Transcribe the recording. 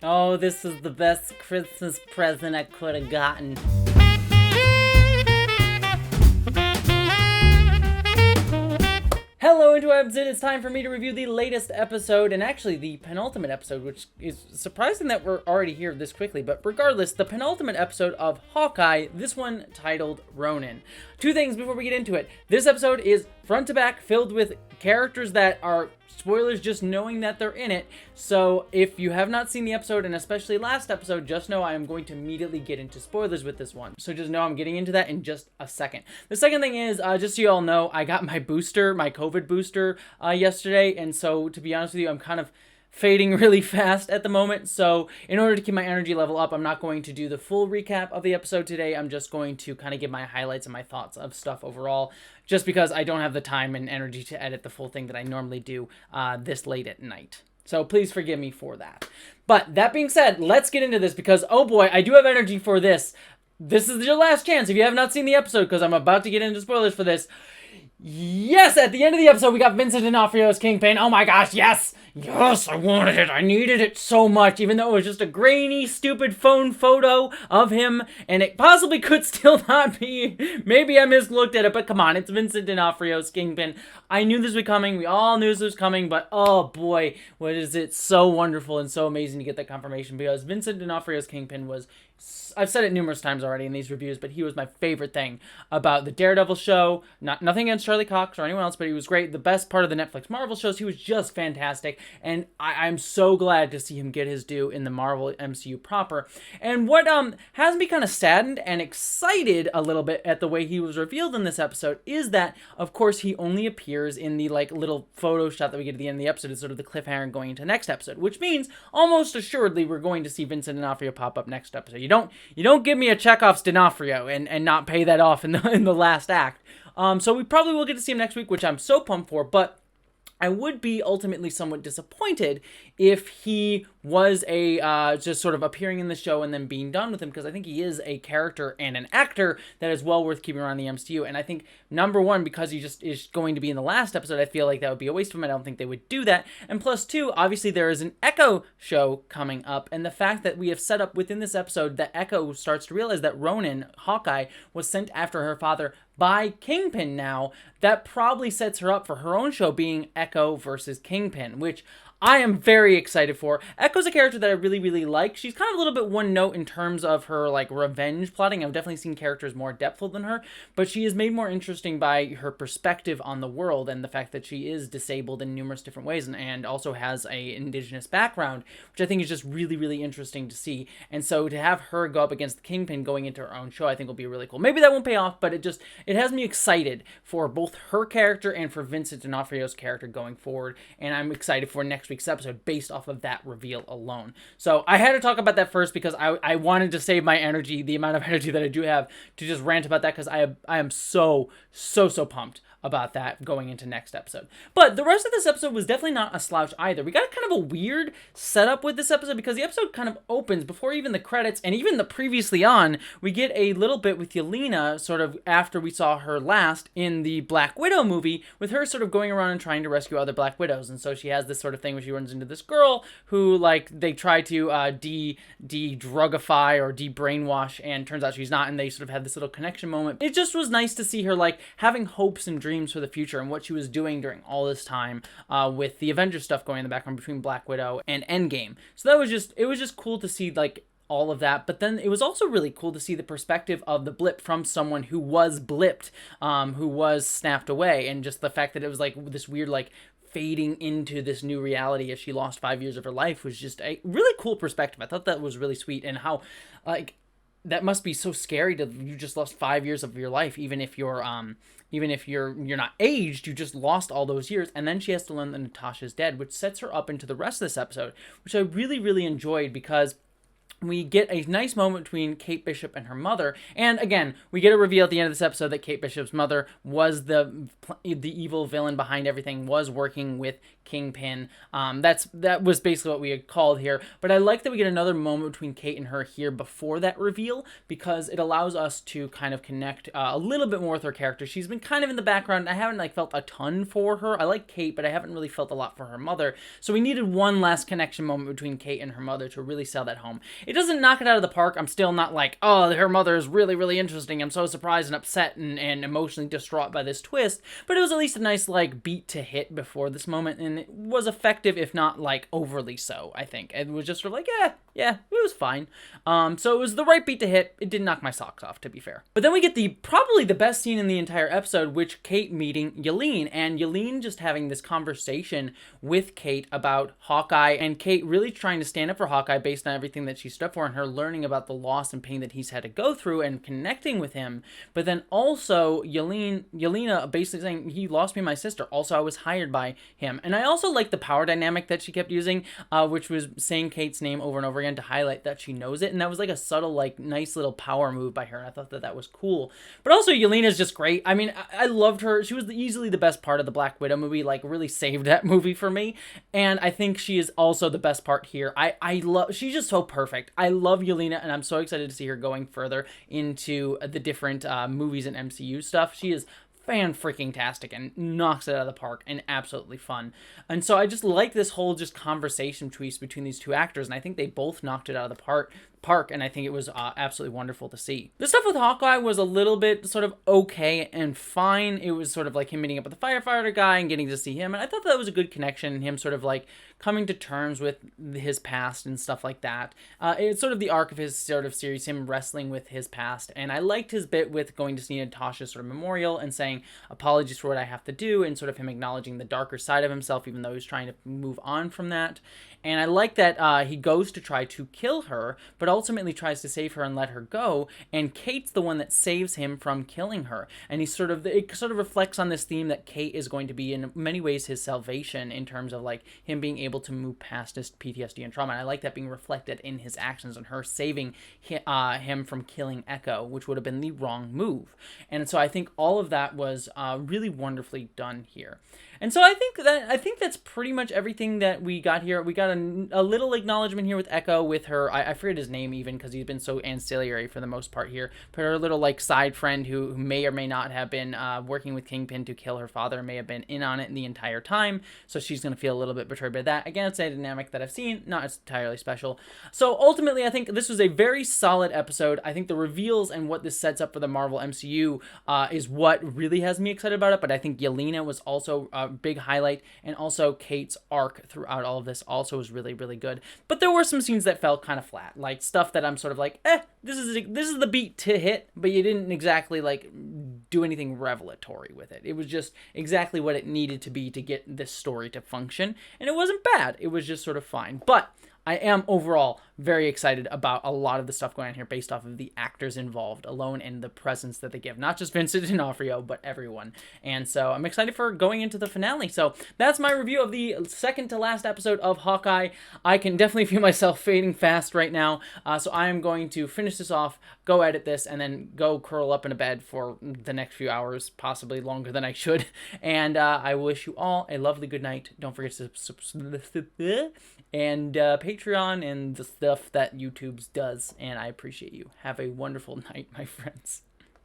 Oh, this is the best Christmas present I could have gotten. Hello, interwebs! It is time for me to review the latest episode, and actually the penultimate episode, which is surprising that we're already here this quickly, but regardless, the penultimate episode of Hawkeye, this one titled Ronin. Two things before we get into it. This episode is front to back filled with characters that are spoilers just knowing that they're in it, so if you have not seen the episode, and especially last episode, just know I am going to immediately get into spoilers with this one. So just know I'm getting into that in just a second. The second thing is, just so you all know, I got my booster, my COVID booster, yesterday, and so to be honest with you, I'm kind of fading really fast at the moment, so in order to keep my energy level up, I'm not going to do the full recap of the episode today. I'm just going to kind of give my highlights and my thoughts of stuff overall, just because I don't have the time and energy to edit the full thing that I normally do this late at night. So please forgive me for that. But that being said, let's get into this because, oh boy, I do have energy for this. This is your last chance if you have not seen the episode, because I'm about to get into spoilers for this. Yes, at the end of the episode, we got Vincent D'Onofrio's Kingpin. Oh my gosh, yes! Yes, I wanted it. I needed it so much, even though it was just a grainy, stupid phone photo of him, and it possibly could still not be. Maybe I mislooked at it, but come on, it's Vincent D'Onofrio's Kingpin. I knew this was coming. We all knew this was coming, but oh boy, what is it so wonderful and so amazing to get that confirmation, because Vincent D'Onofrio's Kingpin was, I've said it numerous times already in these reviews, but he was my favorite thing about the Daredevil show. Nothing against Charlie Cox or anyone else, but he was great. The best part of the Netflix Marvel shows, he was just fantastic, and I'm so glad to see him get his due in the Marvel MCU proper. And what has me kind of saddened and excited a little bit at the way he was revealed in this episode is that, of course, he only appears in the like little photo shot that we get at the end of the episode. It's sort of the cliffhanger going into next episode, which means almost assuredly we're going to see Vincent D'Onofrio pop up next episode. You don't give me a Chekhov's D'Onofrio and not pay that off in the last act. So we probably will get to see him next week, which I'm so pumped for, but I would be ultimately somewhat disappointed if he was just sort of appearing in the show and then being done with him, because I think he is a character and an actor that is well worth keeping around the MCU. And I think, number one, because he just is going to be in the last episode, I feel like that would be a waste of him. I don't think they would do that. And plus, two, obviously there is an Echo show coming up, and the fact that we have set up within this episode that Echo starts to realize that Ronin, Hawkeye, was sent after her father by Kingpin now, that probably sets her up for her own show being Echo versus Kingpin, which I am very excited for. Echo's a character that I really, really like. She's kind of a little bit one note in terms of her, like, revenge plotting. I've definitely seen characters more depthful than her, but she is made more interesting by her perspective on the world and the fact that she is disabled in numerous different ways and also has a indigenous background, which I think is just really, really interesting to see. And so to have her go up against the Kingpin going into her own show, I think will be really cool. Maybe that won't pay off, but it has me excited for both her character and for Vincent D'Onofrio's character going forward, and I'm excited for next week's episode based off of that reveal alone. So I had to talk about that first because I wanted to save my energy, the amount of energy that I do have, to just rant about that, because I am so pumped about that going into next episode. But the rest of this episode was definitely not a slouch either. We got kind of a weird setup with this episode because the episode kind of opens before even the credits and even the previously on. We get a little bit with Yelena sort of after we saw her last in the Black Widow movie, with her sort of going around and trying to rescue other Black Widows. And so she has this sort of thing where she runs into this girl who, like, they try to de-drugify or de-brainwash, and turns out she's not, and they sort of have this little connection moment. It just was nice to see her, like, having hopes and dreams for the future and what she was doing during all this time with the Avengers stuff going in the background between Black Widow and Endgame. So that was just cool to see, like, all of that. But then it was also really cool to see the perspective of the blip from someone who was blipped, who was snapped away, and just the fact that it was like this weird, like, fading into this new reality as she lost 5 years of her life was just a really cool perspective. I thought that was really sweet, and how, like, that must be so scary to, you just lost 5 years of your life, even if you're not aged, you just lost all those years. And then she has to learn that Natasha's dead, which sets her up into the rest of this episode, which I really, really enjoyed, because we get a nice moment between Kate Bishop and her mother. And again, we get a reveal at the end of this episode that Kate Bishop's mother was the evil villain behind everything, was working with Kingpin. That was basically what we had called here. But I like that we get another moment between Kate and her here before that reveal, because it allows us to kind of connect a little bit more with her character. She's been kind of in the background. I haven't felt a ton for her. I like Kate, but I haven't really felt a lot for her mother. So we needed one last connection moment between Kate and her mother to really sell that home. It doesn't knock it out of the park. I'm still not like, oh, her mother is really, really interesting. I'm so surprised and upset and emotionally distraught by this twist. But it was at least a nice, beat to hit before this moment. And it was effective, if not, overly so, I think. It was just sort of yeah, it was fine. So it was the right beat to hit. It didn't knock my socks off, to be fair. But then we get probably the best scene in the entire episode, which Kate meeting Yelene. And Yelene just having this conversation with Kate about Hawkeye. And Kate really trying to stand up for Hawkeye based on everything that she stood for, and her learning about the loss and pain that he's had to go through and connecting with him. But then also Yelena basically saying, he lost me, my sister. Also, I was hired by him. And I also like the power dynamic that she kept using, which was saying Kate's name over and over again to highlight that she knows it. And that was a subtle, nice little power move by her. And I thought that was cool. But also Yelena's just great. I mean, I loved her. She was easily the best part of the Black Widow movie, really saved that movie for me. And I think she is also the best part here. She's just so perfect. I love Yelena, and I'm so excited to see her going further into the different movies and MCU stuff. She is fan-freaking-tastic and knocks it out of the park and absolutely fun. And so I just like this whole conversation between these two actors, and I think they both knocked it out of the park, and I think it was absolutely wonderful to see. The stuff with Hawkeye was a little bit sort of okay and fine. It was sort of him meeting up with the firefighter guy and getting to see him, and I thought that was a good connection, and him sort of coming to terms with his past and stuff like that. It's sort of the arc of his sort of series, him wrestling with his past, and I liked his bit with going to see Natasha's sort of memorial and saying apologies for what I have to do, and sort of him acknowledging the darker side of himself, even though he's trying to move on from that. And I like that he goes to try to kill her, but ultimately tries to save her and let her go, and Kate's the one that saves him from killing her. And it sort of reflects on this theme that Kate is going to be in many ways his salvation, in terms of him being able to move past his PTSD and trauma. And I like that being reflected in his actions and her saving him from killing Echo, which would have been the wrong move. And so I think all of that was really wonderfully done here. And so I think that's pretty much everything that we got here. We got a little acknowledgement here with Echo, with her, I forget his name even, because he's been so ancillary for the most part here, but her little side friend who may or may not have been working with Kingpin to kill her father, may have been in on it the entire time, so she's going to feel a little bit betrayed by that. Again, it's a dynamic that I've seen, not entirely special. So ultimately, I think this was a very solid episode. I think the reveals and what this sets up for the Marvel MCU is what really has me excited about it, but I think Yelena was also big highlight, and also Kate's arc throughout all of this also was really, really good. But there were some scenes that felt kind of flat, stuff that I'm sort of this is the beat to hit, but you didn't exactly do anything revelatory with it. It was just exactly what it needed to be to get this story to function, and it wasn't bad. It was just sort of fine. But I am overall very excited about a lot of the stuff going on here based off of the actors involved alone and the presence that they give. Not just Vincent D'Onofrio, but everyone. And so I'm excited for going into the finale. So that's my review of the second to last episode of Hawkeye. I can definitely feel myself fading fast right now. So I am going to finish this off, go edit this, and then go curl up in a bed for the next few hours, possibly longer than I should. And I wish you all a lovely good night. Don't forget to subscribe and Patreon and the stuff that YouTube does, and I appreciate you. Have a wonderful night, my friends.